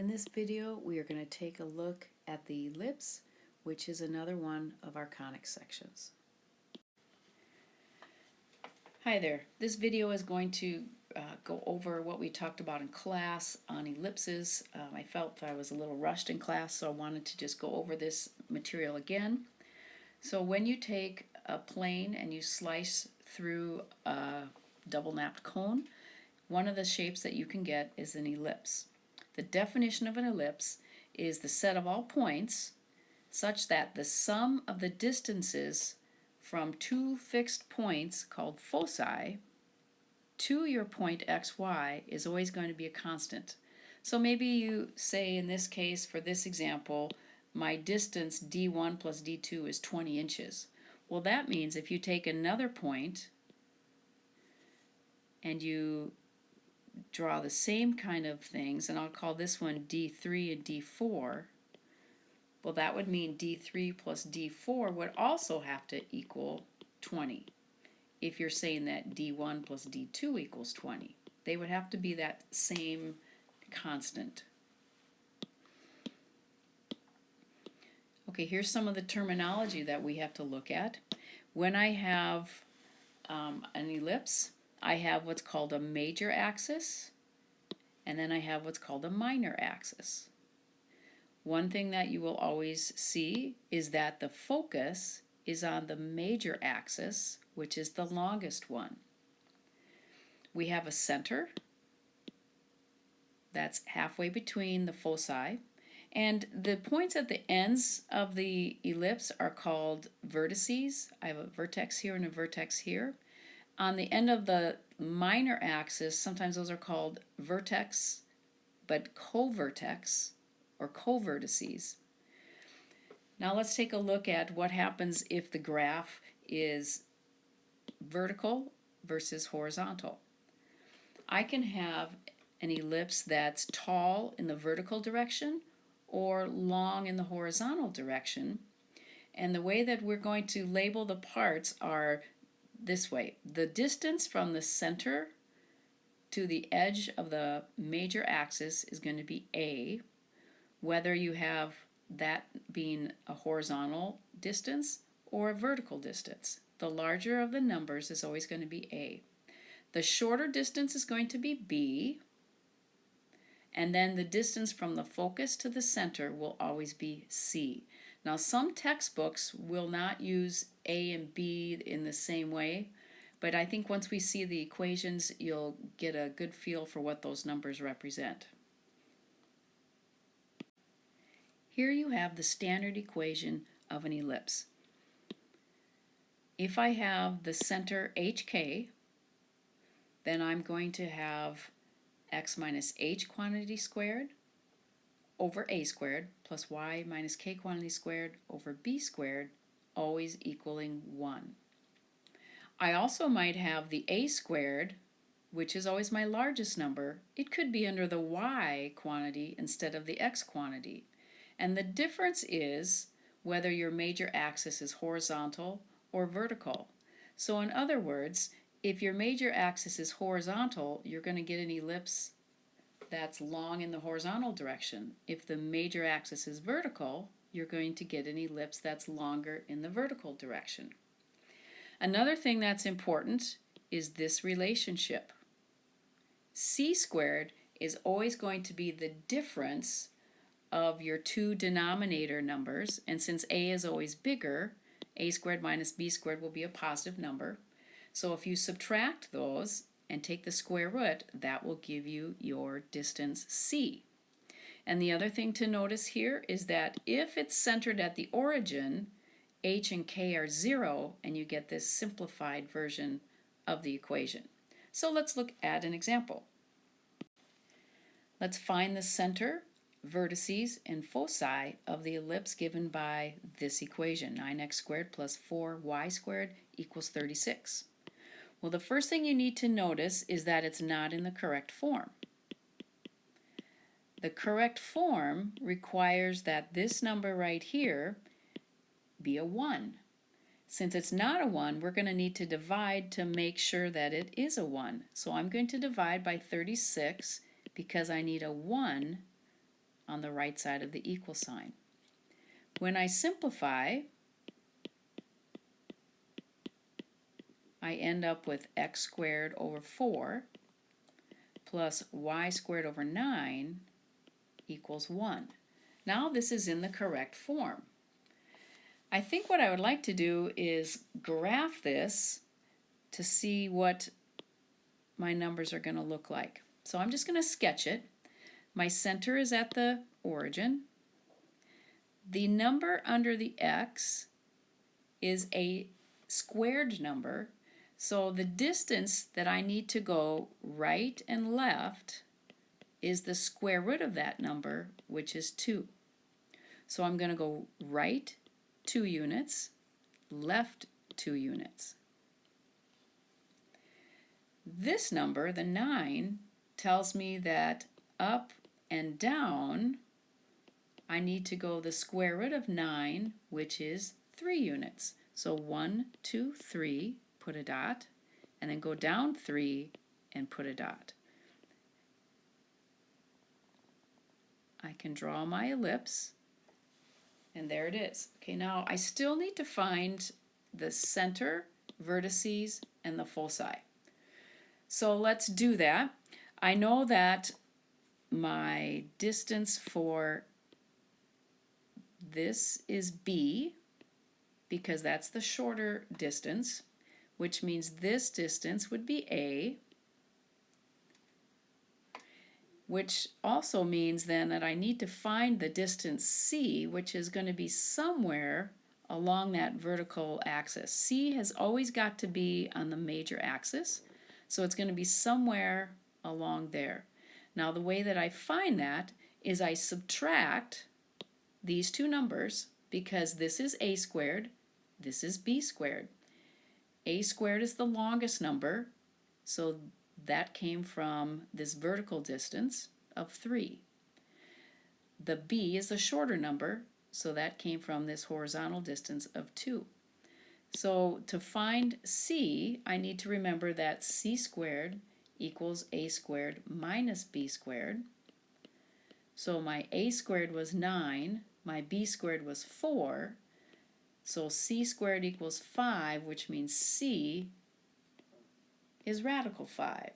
In this video, we are going to take a look at the ellipse, which is another one of our conic sections. Hi there. This video is going to go over what we talked about in class on ellipses. I felt I was a little rushed in class, so I wanted to just go over this material again. So when you take a plane and you slice through a double napped cone, one of the shapes that you can get is an ellipse. The definition of an ellipse is the set of all points such that the sum of the distances from two fixed points called foci to your point xy is always going to be a constant. So maybe you say in this case, for this example, my distance d1 plus d2 is 20 inches. Well, that means if you take another point and you draw the same kind of things, and I'll call this one D3 and D4, well, that would mean D3 plus D4 would also have to equal 20. If you're saying that D1 plus D2 equals 20, they would have to be that same constant. Okay, here's some of the terminology that we have to look at. When I have an ellipse, I have what's called a major axis, and then I have what's called a minor axis. One thing that you will always see is that the focus is on the major axis, which is the longest one. We have a center that's halfway between the foci, and the points at the ends of the ellipse are called vertices. I have a vertex here and a vertex here. On the end of the minor axis, sometimes those are called vertex, but covertex or covertices. Now let's take a look at what happens if the graph is vertical versus horizontal. I can have an ellipse that's tall in the vertical direction or long in the horizontal direction. And the way that we're going to label the parts are this way. The distance from the center to the edge of the major axis is going to be A, whether you have that being a horizontal distance or a vertical distance. The larger of the numbers is always going to be A. The shorter distance is going to be B, and then the distance from the focus to the center will always be C. Now, some textbooks will not use A and B in the same way, but I think once we see the equations, you'll get a good feel for what those numbers represent. Here you have the standard equation of an ellipse. If I have the center HK, then I'm going to have x minus h quantity squared over a squared plus y minus k quantity squared over b squared, always equaling 1. I also might have the a squared, which is always my largest number. It could be under the y quantity instead of the x quantity. And the difference is whether your major axis is horizontal or vertical. So in other words, if your major axis is horizontal, you're going to get an ellipse that's long in the horizontal direction. If the major axis is vertical, you're going to get an ellipse that's longer in the vertical direction. Another thing that's important is this relationship. C squared is always going to be the difference of your two denominator numbers, and since a is always bigger, a squared minus b squared will be a positive number. So if you subtract those and take the square root, that will give you your distance C. And the other thing to notice here is that if it's centered at the origin, h and k are 0, and you get this simplified version of the equation. So let's look at an example. Let's find the center, vertices, and foci of the ellipse given by this equation, 9x squared plus 4y squared equals 36. Well, the first thing you need to notice is that it's not in the correct form. The correct form requires that this number right here be a 1. Since it's not a 1, we're going to need to divide to make sure that it is a 1. So I'm going to divide by 36 because I need a 1 on the right side of the equal sign. When I simplify, I end up with x squared over 4 plus y squared over 9 equals 1. Now this is in the correct form. I think what I would like to do is graph this to see what my numbers are going to look like. So I'm just going to sketch it. My center is at the origin. The number under the x is a squared number, so the distance that I need to go right and left is the square root of that number, which is 2. So I'm going to go right 2 units, left 2 units. This number, the 9, tells me that up and down I need to go the square root of 9, which is 3 units. So 1, 2, 3, put a dot, and then go down 3 and put a dot. I can draw my ellipse, and there it is. Okay, now I still need to find the center, vertices, and the foci. So let's do that. I know that my distance for this is B, because that's the shorter distance, which means this distance would be A, which also means then that I need to find the distance C, which is going to be somewhere along that vertical axis. C has always got to be on the major axis, so it's going to be somewhere along there. Now the way that I find that is I subtract these two numbers, because this is A squared, this is B squared. A squared is the longest number, so that came from this vertical distance of 3. The B is the shorter number, so that came from this horizontal distance of 2. So to find C, I need to remember that C squared equals A squared minus B squared. So my A squared was 9, my B squared was 4, so C squared equals 5, which means C is radical 5.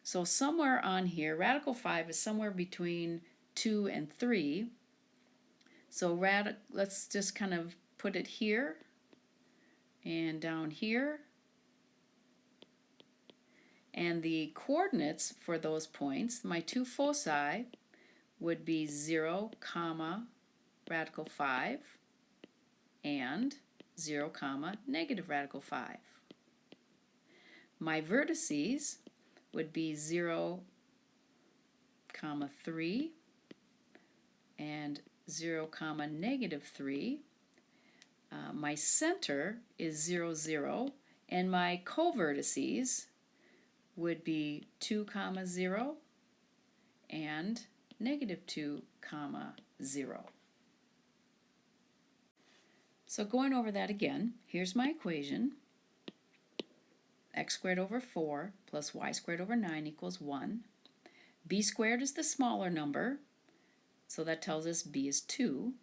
So somewhere on here, radical 5 is somewhere between 2 and 3. So let's just kind of put it here and down here. And the coordinates for those points, my two foci, would be 0, comma, radical 5, and 0, comma, negative radical 5. My vertices would be 0, comma, 3, and 0, comma, negative 3. My center is 0, 0, and my covertices would be 2, comma, 0, and negative 2, comma, 0. So going over that again, here's my equation. X squared over 4 plus y squared over 9 equals 1. B squared is the smaller number, so that tells us B is 2.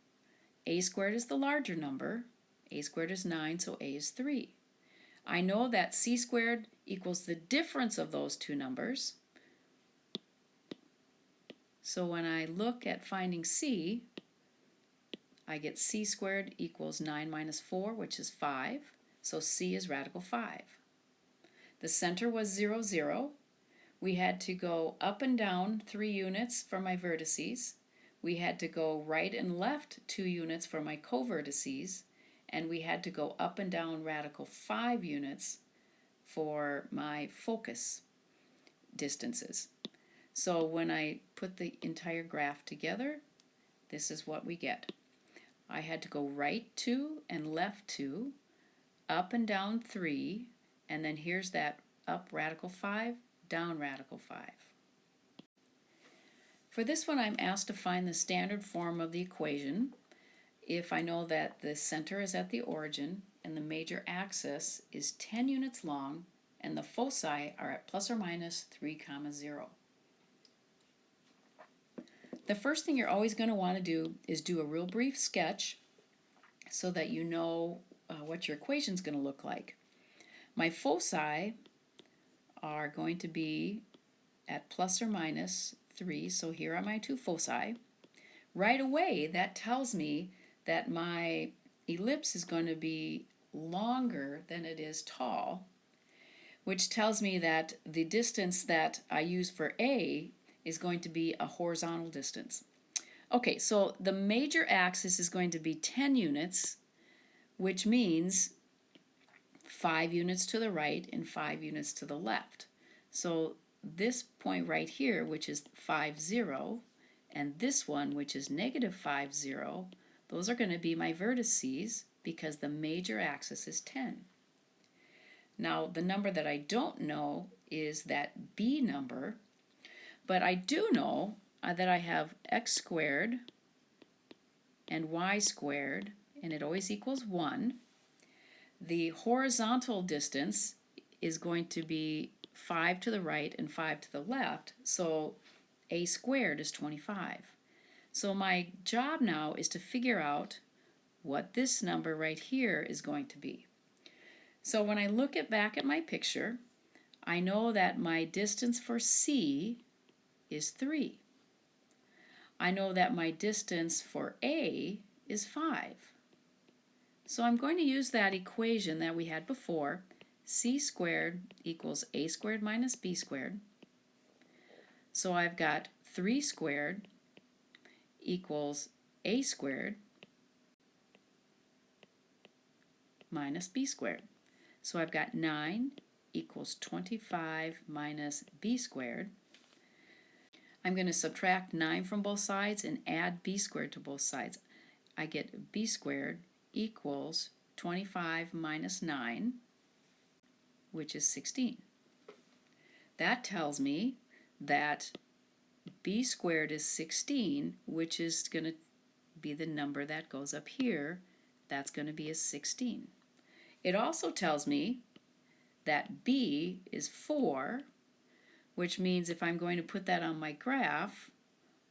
A squared is the larger number. A squared is 9, so A is 3. I know that C squared equals the difference of those two numbers. So when I look at finding C, I get C squared equals 9 minus 4, which is 5. So C is radical 5. The center was 0, 0. We had to go up and down 3 units for my vertices. We had to go right and left 2 units for my covertices. And we had to go up and down radical 5 units for my focus distances. So when I put the entire graph together, this is what we get. I had to go right 2 and left 2, up and down 3, and then here's that up radical 5, down radical 5. For this one, I'm asked to find the standard form of the equation if I know that the center is at the origin and the major axis is 10 units long and the foci are at plus or minus 3, 0. The first thing you're always going to want to do is do a real brief sketch so that you know what your equation is going to look like. My foci are going to be at plus or minus 3, so here are my two foci. Right away, that tells me that my ellipse is going to be longer than it is tall, which tells me that the distance that I use for A is going to be a horizontal distance. Okay, so the major axis is going to be 10 units, which means 5 units to the right and 5 units to the left. So this point right here, which is 5, 0, and this one, which is negative 5, 0, those are going to be my vertices because the major axis is 10. Now, the number that I don't know is that B number, but I do know that I have x squared and y squared, and it always equals 1. The horizontal distance is going to be 5 to the right and 5 to the left, so a squared is 25. So my job now is to figure out what this number right here is going to be. So when I look back at my picture, I know that my distance for C is 3. I know that my distance for A is 5. So I'm going to use that equation that we had before, C squared equals A squared minus B squared. So I've got 3 squared equals A squared minus B squared. So I've got 9 equals 25 minus B squared. I'm going to subtract 9 from both sides and add B squared to both sides. I get B squared equals 25 minus 9, which is 16. That tells me that B squared is 16, which is going to be the number that goes up here. That's going to be a 16. It also tells me that B is 4, which means if I'm going to put that on my graph,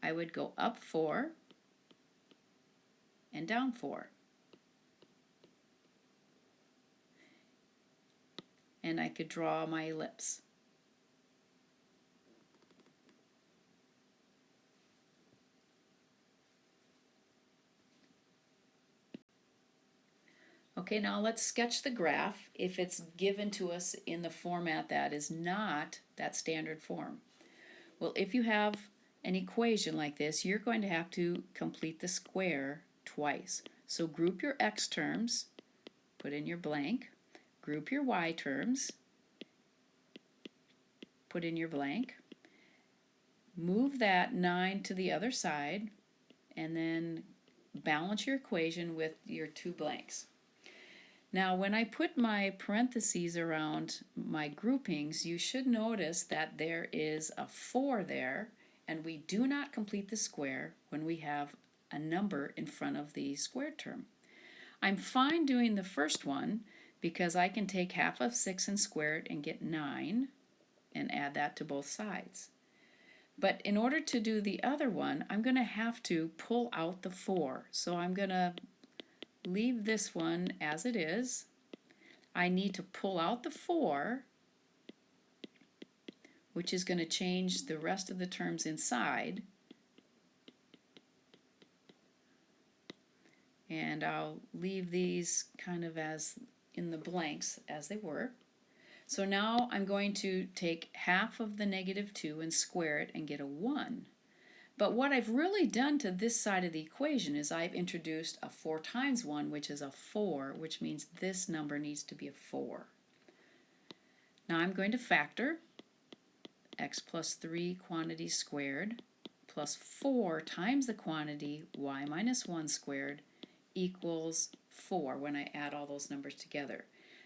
I would go up 4 and down 4. And I could draw my ellipse. Okay, now let's sketch the graph if it's given to us in the format that is not that standard form. Well, if you have an equation like this, you're going to have to complete the square twice. So group your x terms, put in your blank, group your y terms, put in your blank, move that 9 to the other side, and then balance your equation with your two blanks. Now, when I put my parentheses around my groupings, you should notice that there is a 4 there, and we do not complete the square when we have a number in front of the squared term. I'm fine doing the first one because I can take half of 6 and square it and get 9 and add that to both sides. But in order to do the other one, I'm going to have to pull out the 4. So I'm going to leave this one as it is. I need to pull out the 4, which is going to change the rest of the terms inside. And I'll leave these kind of as in the blanks as they were. So now I'm going to take half of the negative 2 and square it and get a 1. But what I've really done to this side of the equation is I've introduced a 4 times 1, which is a 4, which means this number needs to be a 4. Now I'm going to factor x plus 3 quantity squared plus 4 times the quantity y minus 1 squared equals 4 when I add all those numbers together.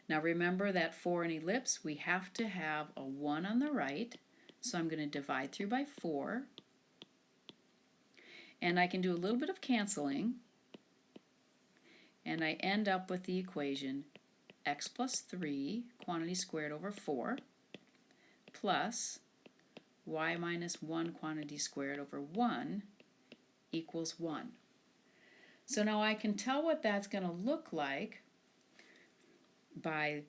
Now remember that for an ellipse we have to have a 1 on the right, so I'm going to divide through by 4. And I can do a little bit of canceling, and I end up with the equation x plus 3 quantity squared over 4 plus y minus 1 quantity squared over 1 equals 1. So now I can tell what that's going to look like by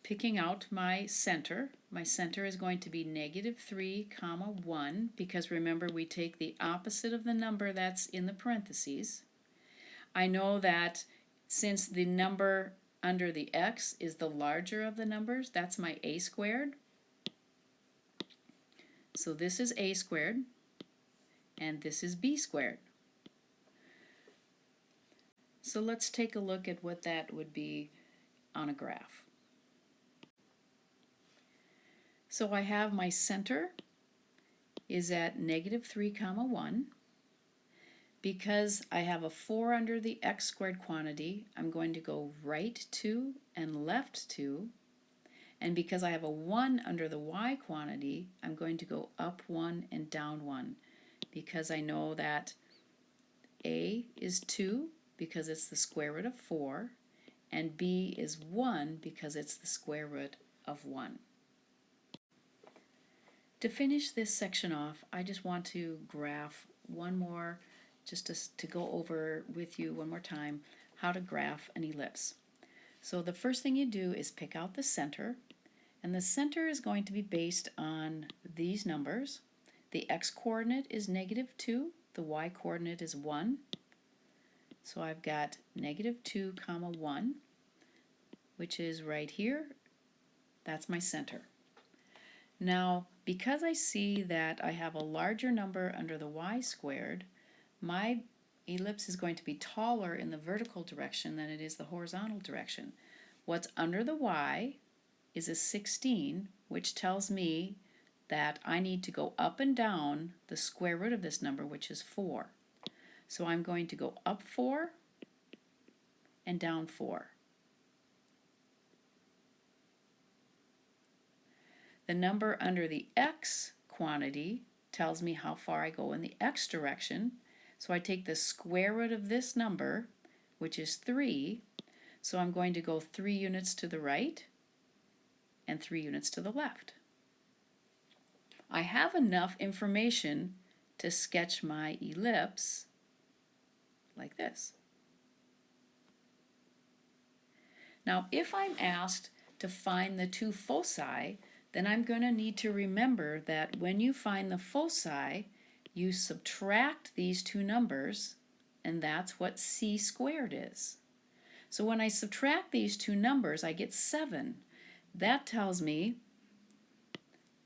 picking out my center. My center is going to be -3, 1, because remember we take the opposite of the number that's in the parentheses. I know that since the number under the x is the larger of the numbers, that's my a squared. So this is a squared, and this is b squared. So let's take a look at what that would be on a graph. So I have my center is at -3, 1. Because I have a 4 under the x squared quantity, I'm going to go right 2 and left 2. And because I have a 1 under the y quantity, I'm going to go up 1 and down 1, because I know that a is 2 because it's the square root of 4, and b is 1 because it's the square root of 1. To finish this section off, I just want to graph one more, just to go over with you one more time how to graph an ellipse. So the first thing you do is pick out the center, and the center is going to be based on these numbers. The x-coordinate is -2, the y-coordinate is 1. So I've got -2, 1, which is right here. That's my center. Now, because I see that I have a larger number under the y squared, my ellipse is going to be taller in the vertical direction than it is the horizontal direction. What's under the y is a 16, which tells me that I need to go up and down the square root of this number, which is 4. So I'm going to go up 4 and down 4. The number under the x quantity tells me how far I go in the x direction. So I take the square root of this number, which is 3. So I'm going to go 3 units to the right and 3 units to the left. I have enough information to sketch my ellipse like this. Now, if I'm asked to find the two foci, then I'm going to need to remember that when you find the foci, you subtract these two numbers, and that's what c squared is. So when I subtract these two numbers, I get 7. That tells me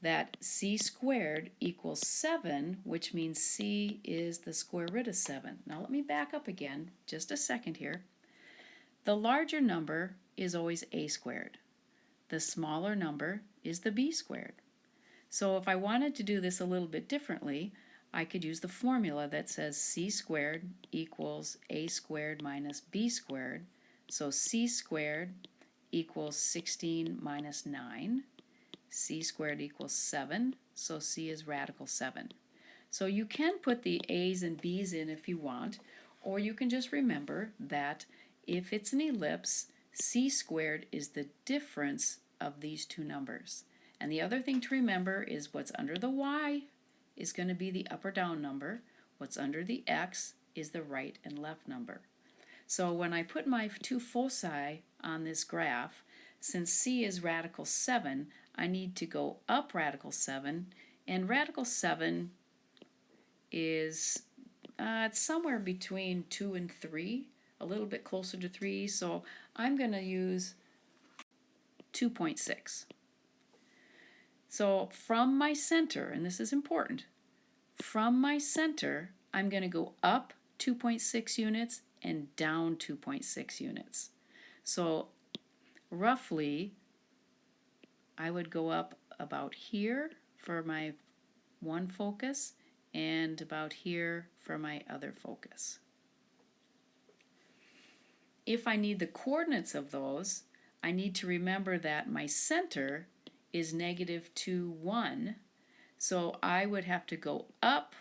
that c squared equals 7, which means c is the square root of 7. Now let me back up again, just a second here. The larger number is always a squared. The smaller number is the b squared. So if I wanted to do this a little bit differently, I could use the formula that says c squared equals a squared minus b squared. So c squared equals 16 minus 9. C squared equals 7, so c is radical 7. So you can put the a's and b's in if you want, or you can just remember that if it's an ellipse, c squared is the difference of these two numbers. And the other thing to remember is what's under the y is going to be the up or down number. What's under the x is the right and left number. So when I put my two foci on this graph, since c is radical 7, I need to go up radical 7, and radical 7 is it's somewhere between 2 and 3, a little bit closer to 3, so I'm going to use 2.6. So from my center, and this is important, from my center, I'm going to go up 2.6 units and down 2.6 units. So roughly, I would go up about here for my one focus and about here for my other focus. If I need the coordinates of those, I need to remember that my center is -2, 1, so I would have to go up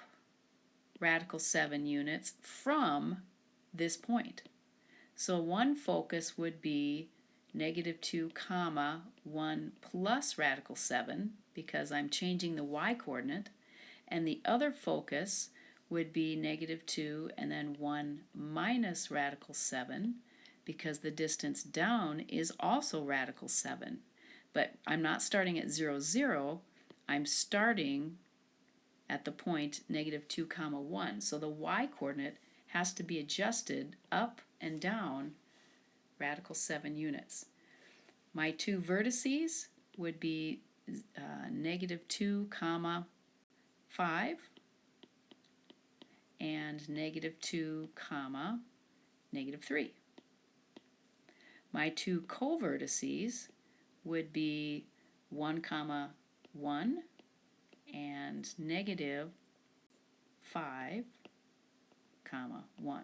radical 7 units from this point. So one focus would be -2, 1 plus radical 7, because I'm changing the y coordinate, and the other focus would be negative 2 and then 1 minus radical 7, because the distance down is also radical 7. But I'm not starting at 0, 0. I'm starting at the point negative 2 comma 1. So the y-coordinate has to be adjusted up and down radical 7 units. My two vertices would be negative 2 comma 5 and negative 2 comma negative 3. My two covertices would be 1 comma 1 and negative 5 comma 1.